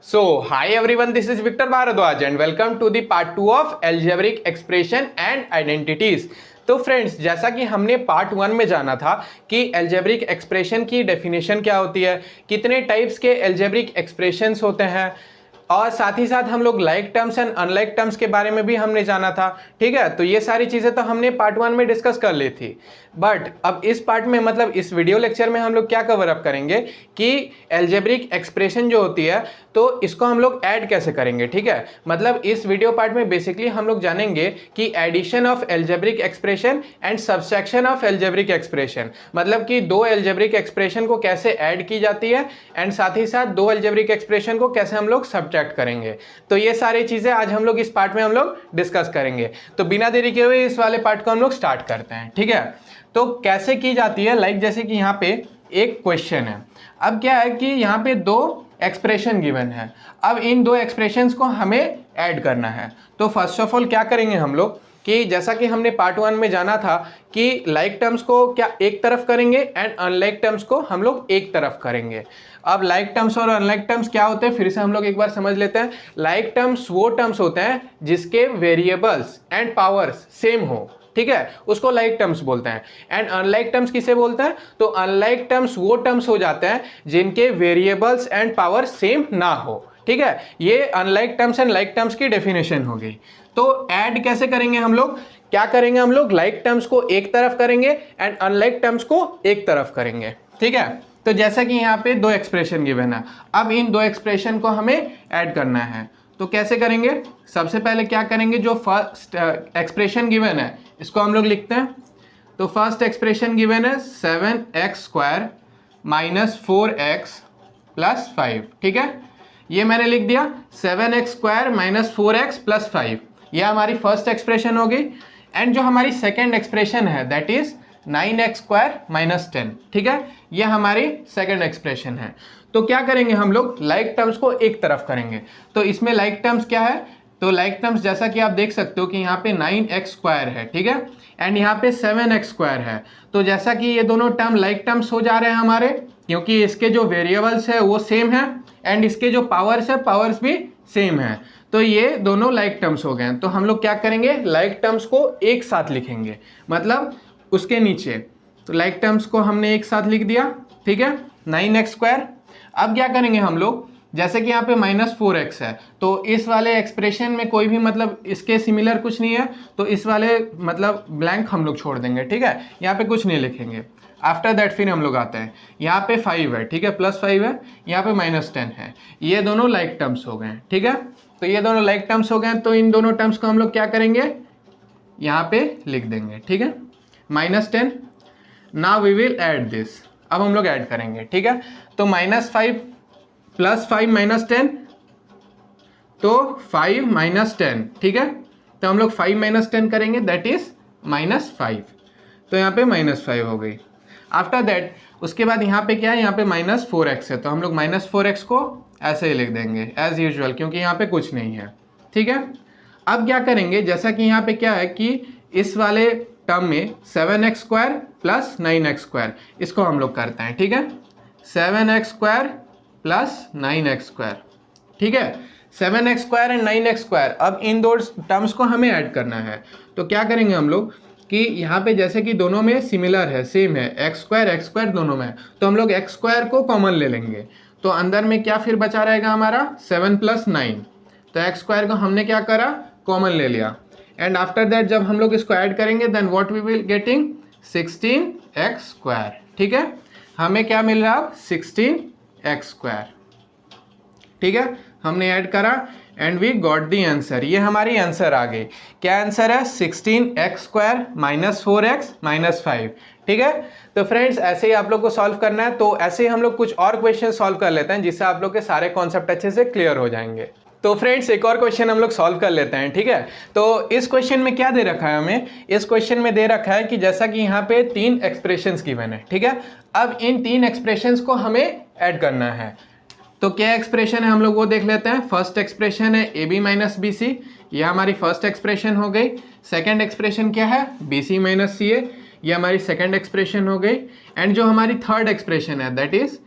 Hi everyone, this is Victor Bharadwaj and welcome to the part 2 of algebraic expression and identities। तो friends, जैसा कि हमने part 1 में जाना था कि एल्जेब्रिक एक्सप्रेशन की डेफिनेशन क्या होती है, कितने टाइप्स के एल्जेब्रिक एक्सप्रेशंस होते हैं, और साथ ही साथ हम लोग like terms and unlike terms के बारे में भी हमने जाना था। ठीक है, तो ये सारी चीज़ें तो हमने पार्ट 1 में डिस्कस कर ली थी। बट अब इस पार्ट में मतलब इस वीडियो लेक्चर में हम लोग क्या कवर अप करेंगे कि एल्जेब्रिक एक्सप्रेशन जो होती है तो इसको हम लोग ऐड कैसे करेंगे। ठीक है, मतलब इस वीडियो पार्ट में बेसिकली हम लोग जानेंगे कि addition of algebraic expression and subtraction of algebraic expression, मतलब कि दो एल्जेब्रिक एक्सप्रेशन को कैसे ऐड की जाती है एंड साथ ही साथ दो एल्जेब्रिक एक्सप्रेशन को कैसे हम लोग सब्ट्रैक्ट करेंगे। तो ये सारी चीजें आज हम लोग इस पार्ट में हम लोग डिस्कस करेंगे। तो बिना देरी के हुए इस वाले पार्ट को हम लोग स्टार्ट करते हैं। ठीक है, तो कैसे की जाती है, लाइक जैसे कि यहाँ पे एक क्वेश्चन है। अब क्या है कि यहाँ पे दो एक्सप्रेशन गिवन है, अब इन दो एक्सप्रेशंस को हमें ऐड करना है। तो फर्स्ट ऑफ ऑल क्या करेंगे हम लोग कि जैसा कि हमने पार्ट 1 में जाना था कि लाइक टर्म्स को क्या एक तरफ करेंगे एंड अनलाइक टर्म्स को हम लोग एक तरफ करेंगे। अब लाइक टर्म्स और अनलाइक टर्म्स क्या होते हैं, फिर से हम लोग एक बार समझ लेते हैं। लाइक टर्म्स वो टर्म्स होते हैं जिसके वेरिएबल्स एंड पावर्स सेम हो, ठीक है, उसको लाइक टर्म्स बोलते हैं। एंड अनलाइक टर्म्स किसे बोलते हैं, तो अनलाइक टर्म्स वो टर्म्स हो जाते हैं जिनके वेरिएबल्स एंड पावर सेम ना हो। ठीक है, ये unlike terms and like terms की डेफिनेशन हो गई। तो ऐड कैसे करेंगे हम लोग, क्या करेंगे हम लोग, लाइक टर्म्स को एक तरफ करेंगे एंड अनलाइक टर्म्स को एक तरफ करेंगे। ठीक है, तो जैसा कि यहाँ पे दो एक्सप्रेशन गिवन है, अब इन दो एक्सप्रेशन को हमें ऐड करना है। तो कैसे करेंगे, सबसे पहले क्या करेंगे, जो फर्स्ट एक्सप्रेशन गिवन है इसको हम लोग लिखते हैं। तो फर्स्ट एक्सप्रेशन गिवन है 7x² माइनस 4x प्लस 5। ठीक है, ये मैंने लिख दिया 7x² माइनस 4x प्लस 5, ये हमारी फर्स्ट एक्सप्रेशन हो गई। एंड जो हमारी सेकेंड एक्सप्रेशन है दैट इज 9x² माइनस 10। ठीक है, ये हमारी सेकेंड एक्सप्रेशन है। तो क्या करेंगे हम लोग, लाइक टर्म्स को एक तरफ करेंगे। तो इसमें लाइक टर्म्स क्या है, तो लाइक टर्म्स जैसा कि आप देख सकते हो कि यहाँ पे 9x² है, ठीक है, एंड यहाँ पे 7x² है। तो जैसा कि ये दोनों टर्म लाइक टर्म्स हो जा रहे हैं हमारे, क्योंकि इसके जो वेरिएबल्स है वो सेम है एंड इसके जो पावर्स है पावर्स भी सेम है, तो ये दोनों लाइक टर्म्स हो गए। तो हम लोग क्या करेंगे, लाइक टर्म्स को एक साथ लिखेंगे, मतलब उसके नीचे। तो लाइक टर्म्स को हमने एक साथ लिख दिया, ठीक है, 9x²। अब क्या करेंगे हम लोग, जैसे कि यहाँ पे -4x है, तो इस वाले एक्सप्रेशन में कोई भी मतलब इसके सिमिलर कुछ नहीं है, तो इस वाले मतलब ब्लैंक हम लोग छोड़ देंगे। ठीक है, यहाँ पे कुछ नहीं लिखेंगे। आफ्टर दैट फिर हम लोग आते हैं, यहाँ पे 5 है, ठीक है, +5 है, यहाँ पे -10 है, ये दोनों लाइक टर्म्स हो गए। ठीक है, तो ये दोनों लाइक टर्म्स हो गए, तो इन दोनों टर्म्स को हम लोग क्या करेंगे, यहाँ पे लिख देंगे। ठीक है, -10। Now we will add this, अब हम लोग ऐड करेंगे। ठीक है, तो -5 + 5 - 10, तो 5 - 10। ठीक है, तो हम लोग 5 - 10 करेंगे, दैट इज -5। तो यहाँ पे -5 हो गई। आफ्टर दैट उसके बाद यहाँ पे क्या है, यहाँ पे -4x है, तो हम लोग -4x को ऐसे ही लिख देंगे एज यूजुअल, क्योंकि यहाँ पे कुछ नहीं है। ठीक है, अब क्या करेंगे, जैसा कि यहाँ पे क्या है कि इस वाले टर्म में 7x² प्लस 9x², इसको हम लोग करते हैं। ठीक है, 7x² प्लस 9x²। ठीक है, 7x² एंड 9x², अब इन दो टर्म्स को हमें ऐड करना है। तो क्या करेंगे हम लोग कि यहाँ पे जैसे कि दोनों में सिमिलर है, सेम है, x² दोनों में, तो हम लोग x² को कॉमन ले लेंगे। तो अंदर में क्या फिर बचा रहेगा हमारा 7 + 9, तो x² को हमने क्या करा, कॉमन ले लिया। एंड आफ्टर दैट जब हम लोग इसको ऐड करेंगे then what we will getting 16x²। ठीक है, हमें क्या मिल रहा है, 16x²। ठीक है, हमने ऐड करा and we got the answer, ये हमारी आंसर आ गई। क्या आंसर है, 16x² माइनस 4x माइनस 5। ठीक है, तो फ्रेंड्स ऐसे ही आप लोग को सॉल्व करना है। तो ऐसे ही हम लोग कुछ और क्वेश्चन सॉल्व कर लेते हैं जिससे आप लोग के सारे कॉन्सेप्ट अच्छे से क्लियर हो जाएंगे। तो फ्रेंड्स एक और क्वेश्चन हम लोग सॉल्व कर लेते हैं। ठीक है, तो इस क्वेश्चन में क्या दे रखा है हमें, इस क्वेश्चन में दे रखा है कि जैसा कि यहाँ पे 3 एक्सप्रेशंस गिवन है। ठीक है, अब इन 3 एक्सप्रेशंस को हमें ऐड करना है। तो क्या एक्सप्रेशन है हम लोग वो देख लेते हैं। फर्स्ट एक्सप्रेशन है AB - BC, ये हमारी फर्स्ट एक्सप्रेशन हो गई। सेकंड एक्सप्रेशन क्या है, BC - CA, ये हमारी सेकंड एक्सप्रेशन हो गई। एंड जो हमारी थर्ड एक्सप्रेशन है that is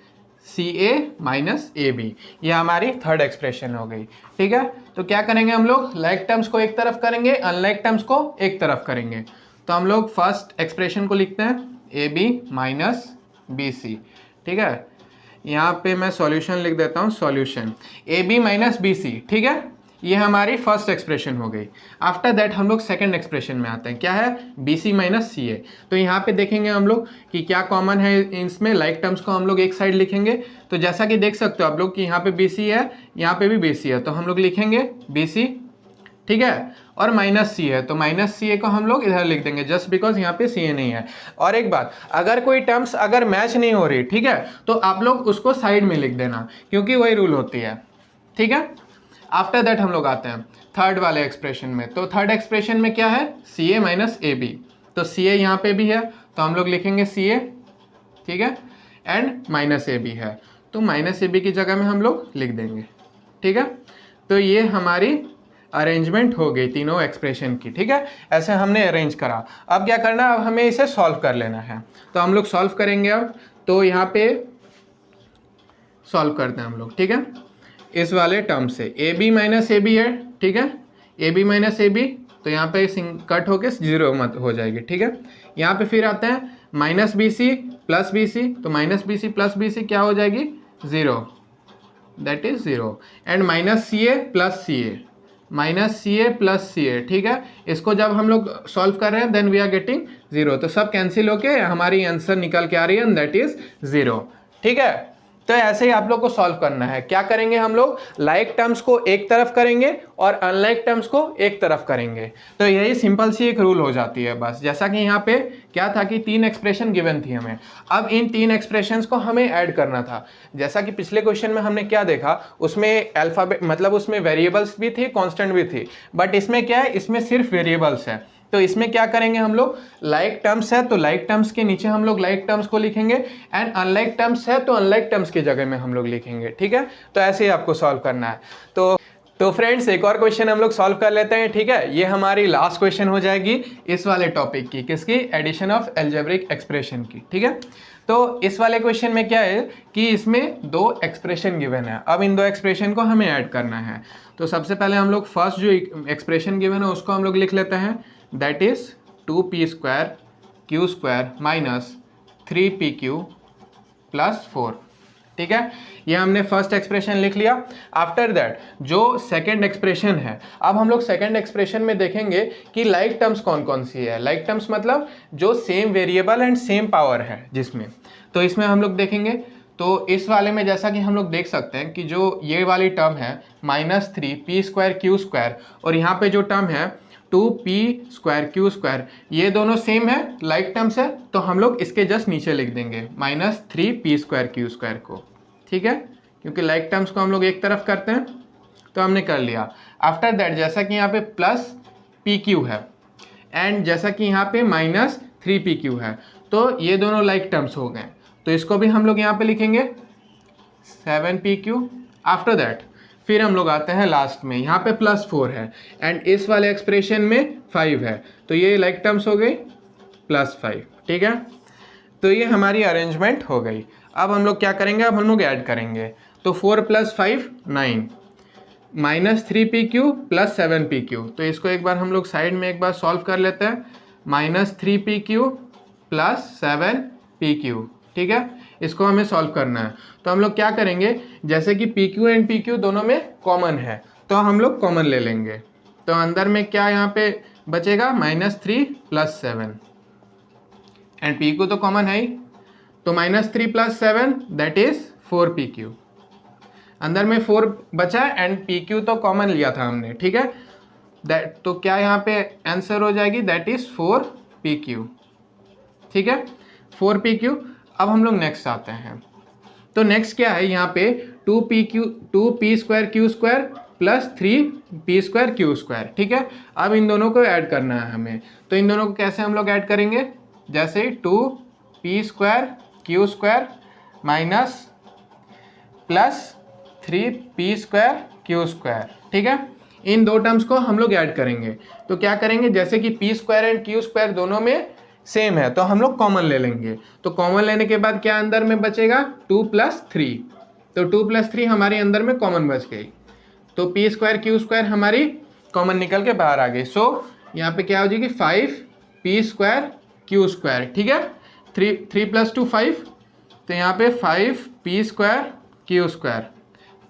C A minus A B, ये हमारी थर्ड एक्सप्रेशन हो गई। ठीक है, तो क्या करेंगे हम लोग, लाइक टर्म्स को एक तरफ करेंगे, अनलाइक टर्म्स को एक तरफ करेंगे। तो हम लोग फर्स्ट एक्सप्रेशन को लिखते हैं A B minus B C. ठीक है, यहाँ पे मैं सॉल्यूशन लिख देता हूँ, solution A B minus B C. ठीक है, ये हमारी फर्स्ट एक्सप्रेशन हो गई। आफ्टर दैट हम लोग सेकंड एक्सप्रेशन में आते हैं, क्या है, बी सी माइनस सी ए। तो यहाँ पे देखेंगे हम लोग कि क्या कॉमन है इसमें, लाइक टर्म्स को हम लोग एक साइड लिखेंगे। तो जैसा कि देख सकते हो आप लोग कि यहाँ पे बी सी है, यहाँ पे भी बी सी है, तो हम लोग लिखेंगे बी सी। ठीक है, और माइनस सी है तो माइनस सी ए को हम लोग इधर लिख देंगे, जस्ट बिकॉज यहाँ पे सी ए नहीं है। और एक बात, अगर कोई टर्म्स अगर मैच नहीं हो रही, ठीक है, तो आप लोग उसको साइड में लिख देना, क्योंकि वही रूल होती है। ठीक है, आफ्टर दैट हम लोग आते हैं थर्ड वाले एक्सप्रेशन में। तो थर्ड एक्सप्रेशन में क्या है, सी ए माइनस ए बी। तो सी ए यहाँ पे भी है तो हम लोग लिखेंगे सी ए। ठीक है, एंड माइनस ए बी है तो माइनस ए बी की जगह में हम लोग लिख देंगे। ठीक है, तो ये हमारी अरेंजमेंट हो गई तीनों एक्सप्रेशन की। ठीक है, ऐसे हमने अरेंज करा। अब क्या करना, अब हमें इसे सॉल्व कर लेना है। तो हम लोग सॉल्व करेंगे अब। तो यहाँ पे सॉल्व करते हैं हम लोग। ठीक है, इस वाले टर्म से A B minus A B है। ठीक है, A B minus A B, तो यहाँ पे कट होके जीरो मत हो जाएगी। ठीक है, यहाँ पे फिर आते हैं minus B C plus B C. तो minus B C plus B C क्या हो जाएगी, zero, that is zero. And minus C A plus C A, minus C A plus C A. ठीक है, इसको जब हम लोग सॉल्व कर रहे हैं then we are getting zero. तो सब कैंसिल होके हमारी आंसर निकल के आ रही है, दैट इज ज़ीरो। ठीक है, तो ऐसे ही आप लोग को सॉल्व करना है। क्या करेंगे हम लोग, लाइक टर्म्स को एक तरफ करेंगे और अनलाइक टर्म्स को एक तरफ करेंगे। तो यही सिंपल सी एक रूल हो जाती है बस। जैसा कि यहाँ पे क्या था कि तीन एक्सप्रेशन गिवन थी हमें, अब इन तीन एक्सप्रेशंस को हमें ऐड करना था। जैसा कि पिछले क्वेश्चन में हमने क्या देखा, उसमें अल्फाबेट मतलब उसमें वेरिएबल्स भी थी, कॉन्स्टेंट भी थी, बट इसमें क्या है, इसमें सिर्फ वेरिएबल्स है। तो इसमें क्या करेंगे हम लोग, लाइक टर्म्स है तो लाइक टर्म्स के नीचे हम लोग लाइक टर्म्स को लिखेंगे, एंड अनलाइक टर्म्स है तो अनलाइक टर्म्स की जगह में हम लोग लिखेंगे। ठीक है, तो ऐसे ही आपको सॉल्व करना है। तो फ्रेंड्स एक और क्वेश्चन हम लोग सॉल्व कर लेते हैं। ठीक है, ये हमारी लास्ट क्वेश्चन हो जाएगी इस वाले टॉपिक की, किसकी, एडिशन ऑफ एल्जेब्रिक एक्सप्रेशन की। ठीक है, तो इस वाले क्वेश्चन में क्या है कि इसमें दो एक्सप्रेशन गिवन है। अब इन दो एक्सप्रेशन को हमें ऐड करना है। तो सबसे पहले हम लोग फर्स्ट जो एक्सप्रेशन गिवन है उसको हम लोग लिख लेते हैं, that is 2p square Q square minus 3pq plus 4। ठीक है, ये हमने फर्स्ट एक्सप्रेशन लिख लिया। आफ्टर दैट जो सेकंड एक्सप्रेशन है, अब हम लोग सेकंड एक्सप्रेशन में देखेंगे कि लाइक टर्म्स कौन कौन सी है। लाइक टर्म्स मतलब जो same variable and same power है जिसमें, तो इसमें हम लोग देखेंगे। तो इस वाले में जैसा कि हम लोग देख सकते हैं कि जो ये वाली टर्म है minus 3p square Q square, और यहाँ पे जो टर्म है 2p स्क्वायर क्यू स्क्वायर, ये दोनों सेम है, लाइक टर्म्स है, तो हम लोग इसके जस्ट नीचे लिख देंगे minus 3p square Q square को। ठीक है, क्योंकि लाइक टर्म्स को हम लोग एक तरफ करते हैं, तो हमने कर लिया। आफ्टर दैट जैसा कि यहाँ पे प्लस पी क्यू है एंड जैसा कि यहाँ पे माइनस 3pq है, तो ये दोनों लाइक टर्म्स हो गए, तो इसको भी हम लोग यहाँ पे लिखेंगे 7pq। आफ्टर दैट फिर हम लोग आते हैं लास्ट में, यहाँ पे प्लस 4 है एंड इस वाले एक्सप्रेशन में 5 है, तो ये लाइक टर्म्स हो गई प्लस 5। ठीक है, तो ये हमारी अरेंजमेंट हो गई। अब हम लोग क्या करेंगे, अब हम लोग ऐड करेंगे। तो 4 + 5 9 माइनस 3pq प्लस 7pq। तो इसको एक बार हम लोग साइड में एक बार सॉल्व कर लेते हैं, माइनस 3pq प्लस 7pq। ठीक है, इसको हमें सॉल्व करना है। तो हम लोग क्या करेंगे, जैसे कि pq एंड pq दोनों में कॉमन है तो हम लोग कॉमन ले लेंगे। तो अंदर में क्या यहाँ पे बचेगा, -3 + 7 एंड pq तो कॉमन है ही, तो -3 + 7 दैट इज 4pq। अंदर में 4 बचा एंड pq तो कॉमन लिया था हमने। ठीक है, दैट तो क्या यहाँ पे आंसर हो जाएगी, दैट इज 4pq। ठीक है, 4pq। अब हम लोग नेक्स्ट आते हैं। तो नेक्स्ट क्या है, यहाँ पे 2p square Q square plus 3p square Q square. ठीक है, अब इन दोनों को ऐड करना है हमें। तो इन दोनों को कैसे हम लोग ऐड करेंगे, जैसे 2p square Q square minus plus 3p square Q square. ठीक है, इन दो टर्म्स को हम लोग ऐड करेंगे। तो क्या करेंगे, जैसे कि p square and Q square दोनों में सेम है तो हम लोग कॉमन ले लेंगे। तो कॉमन लेने के बाद क्या अंदर में बचेगा, 2 + 3, तो 2 + 3 हमारे अंदर में कॉमन बच गई, तो p² q² हमारी कॉमन निकल के बाहर आ गई। सो यहाँ पे क्या हो जाएगी 5p² q², ठीक है। 3 + 2 5, तो यहाँ पे 5p² q²,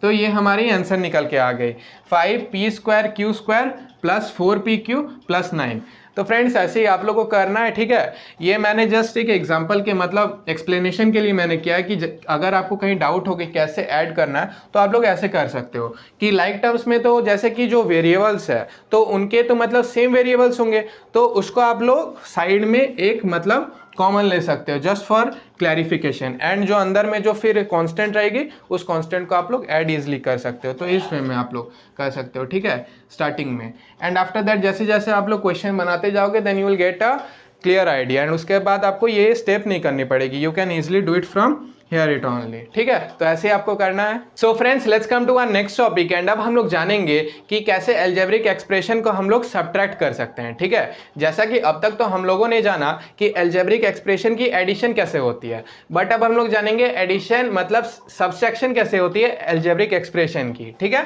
तो ये हमारी आंसर निकल के आ गई 5p² q² + 4pq + 9। तो फ्रेंड्स ऐसे ही आप लोगों को करना है, ठीक है। ये मैंने जस्ट एक एग्जांपल के मतलब एक्सप्लेनेशन के लिए मैंने किया है कि अगर आपको कहीं डाउट हो कि कैसे ऐड करना है तो आप लोग ऐसे कर सकते हो कि लाइक टर्म्स में तो जैसे कि जो वेरिएबल्स है तो उनके तो मतलब सेम वेरिएबल्स होंगे, तो उसको आप लोग साइड में एक मतलब कॉमन ले सकते हो जस्ट फॉर क्लैरिफिकेशन, एंड जो अंदर में जो फिर कांस्टेंट रहेगी उस कांस्टेंट को आप लोग ऐड इजीली कर सकते हो। तो इस वे में आप लोग कर सकते हो, ठीक है, स्टार्टिंग में। एंड आफ्टर दैट जैसे जैसे आप लोग क्वेश्चन बनाते जाओगे then you will get a clear idea, and उसके बाद आपको ये स्टेप नहीं करनी पड़ेगी, you can easily do it from here it only, ठीक है। तो ऐसे ही आपको करना है। So friends let's come to our next topic, and अब हम लोग जानेंगे कि कैसे अलजेब्रिक एक्सप्रेशन को हम लोग सब्ट्रैक्ट कर सकते हैं, ठीक है। जैसा कि अब तक तो हम लोगों ने जाना कि अलजेब्रिक एक्सप्रेशन की एडिशन कैसे होती है, बट अब हम लोग जानेंगे एडिशन मतलब सब्सट्रैक्शन कैसे होती है अलजेब्रिक एक्सप्रेशन की, ठीक है।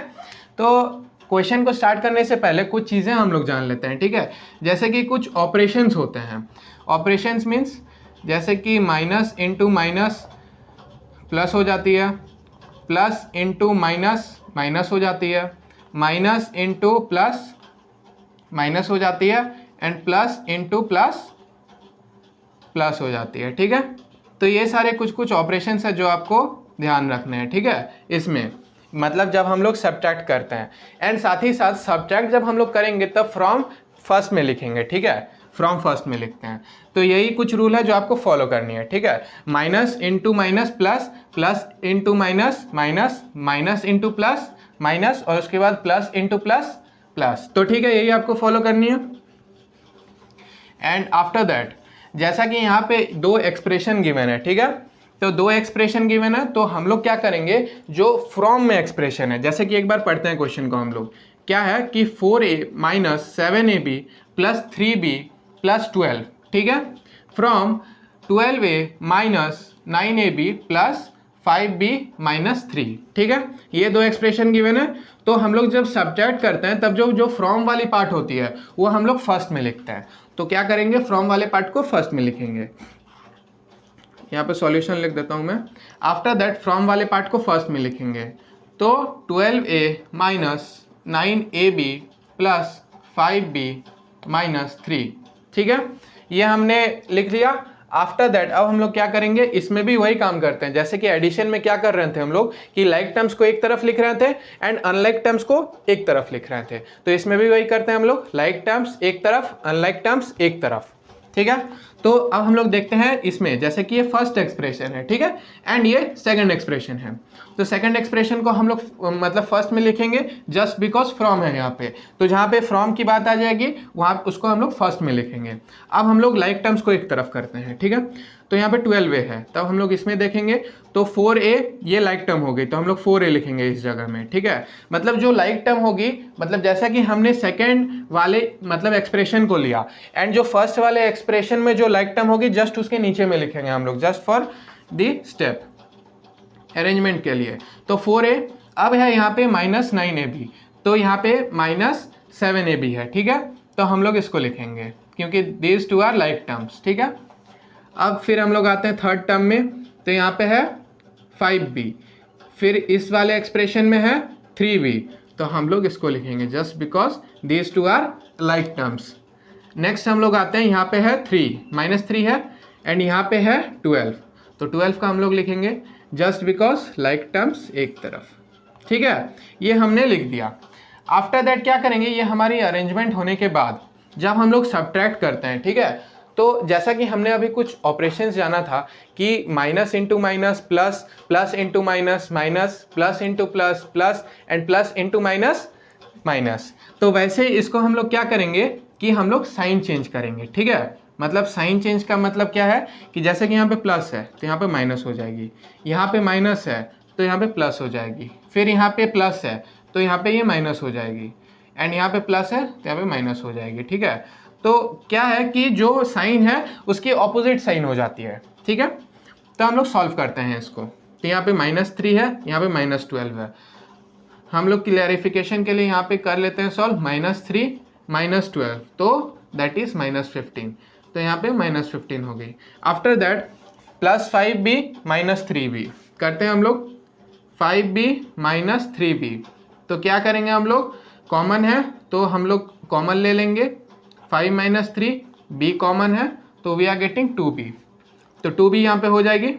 तो क्वेश्चन को स्टार्ट करने से पहले कुछ चीज़ें हम लोग जान लेते हैं, ठीक है। जैसे कि कुछ ऑपरेशंस होते हैं, ऑपरेशंस मीन्स जैसे कि माइनस इंटू माइनस प्लस हो जाती है, प्लस इंटू माइनस माइनस हो जाती है, माइनस इंटू प्लस माइनस हो जाती है, and plus into plus plus हो जाती है, ठीक है। तो ये सारे कुछ कुछ ऑपरेशंस है जो आपको ध्यान रखने हैं, ठीक है। इसमें मतलब जब हम लोग सब्ट्रैक्ट करते हैं, एंड साथ ही साथ सब्ट्रैक्ट जब हम लोग करेंगे तब फ्रॉम फर्स्ट में लिखेंगे, ठीक है, फ्रॉम फर्स्ट में लिखते हैं। तो यही कुछ रूल है जो आपको फॉलो करनी है, ठीक है। Minus into minus plus, plus into minus minus, minus into plus minus, और उसके बाद प्लस इंटू प्लस प्लस। तो ठीक है, यही आपको फॉलो करनी है। एंड आफ्टर दैट जैसा कि यहाँ पे दो एक्सप्रेशन गिवन है, ठीक है, तो दो एक्सप्रेशन गिवन है, तो हम लोग क्या करेंगे जो फ्रॉम में एक्सप्रेशन है, जैसे कि एक बार पढ़ते हैं क्वेश्चन को हम लोग। क्या है कि 4a - 7ab + 3b + 12, ठीक है, फ्रॉम 12a - 9ab + 5b - 3, ठीक है। ये दो एक्सप्रेशन गिवन है, तो हम लोग जब सब्ट्रैक्ट करते हैं तब जो फ्रॉम वाली पार्ट होती है वो हम लोग फर्स्ट में लिखते हैं। तो क्या करेंगे, फ्रॉम वाले पार्ट को फर्स्ट में लिखेंगे। यहाँ पे सॉल्यूशन लिख देता हूँ मैं। आफ्टर दैट फ्रॉम वाले पार्ट को फर्स्ट में लिखेंगे, तो 12a - 9ab + 5b - 3, ठीक है, ये हमने लिख लिया। आफ्टर दैट अब हम लोग क्या करेंगे, इसमें भी वही काम करते हैं जैसे कि एडिशन में क्या कर रहे थे हम लोग कि लाइक टर्म्स को एक तरफ लिख रहे थे एंड अनलाइक टर्म्स को एक तरफ लिख रहे थे। तो इसमें भी वही करते हैं हम लोग, लाइक टर्म्स एक तरफ, अनलाइक टर्म्स एक तरफ, ठीक है। तो अब हम लोग देखते हैं इसमें, जैसे कि ये फर्स्ट एक्सप्रेशन है, ठीक है, एंड ये सेकंड एक्सप्रेशन है। तो सेकंड एक्सप्रेशन को हम लोग मतलब फर्स्ट में लिखेंगे जस्ट बिकॉज फ्रॉम है यहाँ पे, तो जहाँ पे फ्रॉम की बात आ जाएगी वहाँ उसको हम लोग फर्स्ट में लिखेंगे। अब हम लोग लाइक टर्म्स को एक तरफ करते हैं, ठीक है। तो यहाँ पे 12a है, तब हम लोग इसमें देखेंगे तो 4a ये लाइक टर्म हो गई, तो हम लोग 4a लिखेंगे इस जगह में, ठीक है। मतलब जो लाइक टर्म होगी, मतलब जैसा कि हमने सेकंड वाले मतलब एक्सप्रेशन को लिया एंड जो फर्स्ट वाले एक्सप्रेशन में जो लाइक टर्म होगी जस्ट उसके नीचे में लिखेंगे हम लोग, just for the step arrangement के लिए। तो 4a अब है यहाँ पे -9ab, तो यहाँ पे -7ab है, ठीक है। तो हम लोग इसको लिखेंगे क्योंकि these two are like terms, ठीक है। अब फिर हम लोग आते हैं थर्ड टर्म में, तो यहाँ पे है 5b, फिर इस वाले एक्सप्रेशन में है 3b, तो हम लोग इसको लिखेंगे just because these two are like terms. Next हम लोग आते हैं, यहाँ पे है 3 -3 है एंड यहाँ पे है 12, तो 12 का हम लोग लिखेंगे जस्ट बिकॉज लाइक टर्म्स एक तरफ, ठीक है। ये हमने लिख दिया। आफ्टर दैट क्या करेंगे, ये हमारी अरेंजमेंट होने के बाद जब हम लोग सब्ट्रैक्ट करते हैं, ठीक है, तो जैसा कि हमने अभी कुछ ऑपरेशंस जाना था कि minus into minus plus, plus into minus minus, plus into plus plus, and plus into minus minus, तो वैसे इसको हम लोग क्या करेंगे कि हम लोग साइन चेंज करेंगे, ठीक है। मतलब साइन चेंज का मतलब क्या है कि जैसे कि यहाँ पे प्लस है तो यहाँ पे माइनस हो जाएगी, यहाँ पे माइनस है तो यहाँ पे प्लस हो जाएगी, फिर यहाँ पे प्लस है तो यहाँ पे ये माइनस हो जाएगी, एंड यहाँ पे प्लस है तो यहाँ पे माइनस हो जाएगी, ठीक है। तो क्या है कि जो साइन है उसकी ऑपोजिट साइन हो जाती है, ठीक है। तो हम लोग सॉल्व करते हैं इसको। तो यहाँ पे -3 है, यहाँ पे -12 है। हम लोग क्लैरिफिकेशन के लिए यहाँ पे कर लेते हैं सॉल्व, -3 -12 तो दैट इज -15। तो यहाँ पे -15 हो गई। आफ्टर दैट +5b -3b करते हैं हम लोग, 5b -3b। तो क्या करेंगे हम लोग, कॉमन है तो हम लोग कॉमन ले लेंगे, 5 - 3 b कॉमन है तो वी आर गेटिंग 2b। तो 2b यहाँ पे हो जाएगी,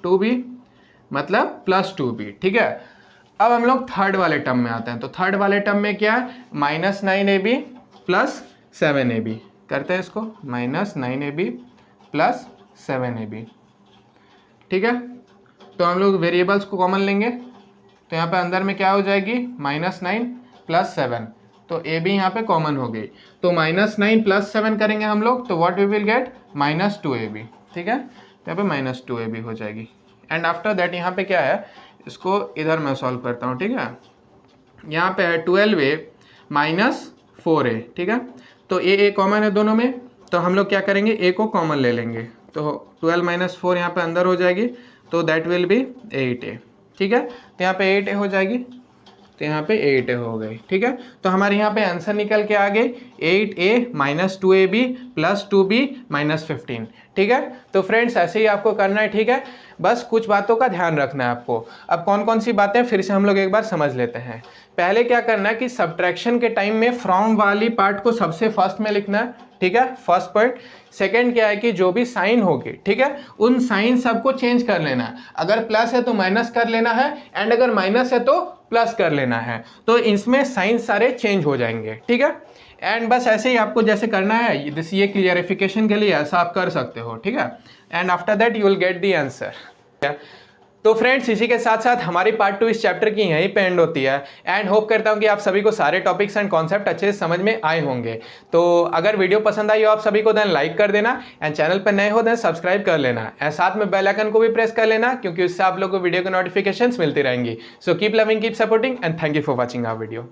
2b मतलब +2b, ठीक है। अब हम लोग थर्ड वाले टर्म में आते हैं। तो थर्ड वाले टर्म में क्या है, -9ab + 7ab करते हैं इसको, -9ab + 7ab, ठीक है। तो हम लोग वेरिएबल्स को कॉमन लेंगे, तो यहाँ पे अंदर में क्या हो जाएगी, -9 + 7, तो ए बी यहाँ पे कॉमन हो गई। तो -9 + 7 करेंगे हम लोग, तो what we will get, -2ab, ठीक है। तो यहाँ पे -2ab हो जाएगी। एंड आफ्टर दैट यहाँ पे क्या है, इसको इधर मैं सॉल्व करता हूँ, ठीक है। यहाँ पे है 12a - 4a, ठीक है। तो ए कॉमन है दोनों में, तो हम लोग क्या करेंगे, ए को कॉमन ले लेंगे। तो 12 - 4 यहाँ पे अंदर हो जाएगी, तो दैट विल बी 8a, ठीक है। तो यहाँ पे 8a हो जाएगी, तो यहाँ पे 8a हो गई, ठीक है। तो हमारे यहाँ पे आंसर निकल के आ गई 8a - 2ab + 2b - 15, ठीक है। तो फ्रेंड्स ऐसे ही आपको करना है, ठीक है। बस कुछ बातों का ध्यान रखना है आपको। अब कौन कौन सी बातें फिर से हम लोग एक बार समझ लेते हैं। पहले क्या करना है कि सब्ट्रैक्शन के टाइम में फ्रॉम वाली पार्ट को सबसे फर्स्ट में लिखना है, ठीक है, फर्स्ट पॉइंट। सेकंड क्या है कि जो भी साइन होगी, ठीक है, उन साइन सबको चेंज कर लेना है। अगर प्लस है तो माइनस कर लेना है, एंड अगर माइनस है तो प्लस कर लेना है। तो इसमें साइन सारे चेंज हो जाएंगे, ठीक है। एंड बस ऐसे ही आपको जैसे करना है, ये क्लियरिफिकेशन के लिए ऐसा आप कर सकते हो, ठीक है। And after that you will get the answer. तो फ्रेंड्स इसी के साथ साथ हमारी पार्ट 2 इस चैप्टर की यहीं पे एंड होती है। एंड होप करता हूँ कि आप सभी को सारे टॉपिक्स एंड कॉन्सेप्ट अच्छे से समझ में आए होंगे। तो अगर वीडियो पसंद आई हो आप सभी को देन लाइक कर देना, एंड चैनल पर नए हो देन सब्सक्राइब कर लेना, एंड साथ में बेल आइकन को भी प्रेस कर लेना, क्योंकि उससे आप लोगों को वीडियो की नोटिफिकेशंस मिलती रहेंगी। So keep loving, keep supporting, and thank you for watching our video.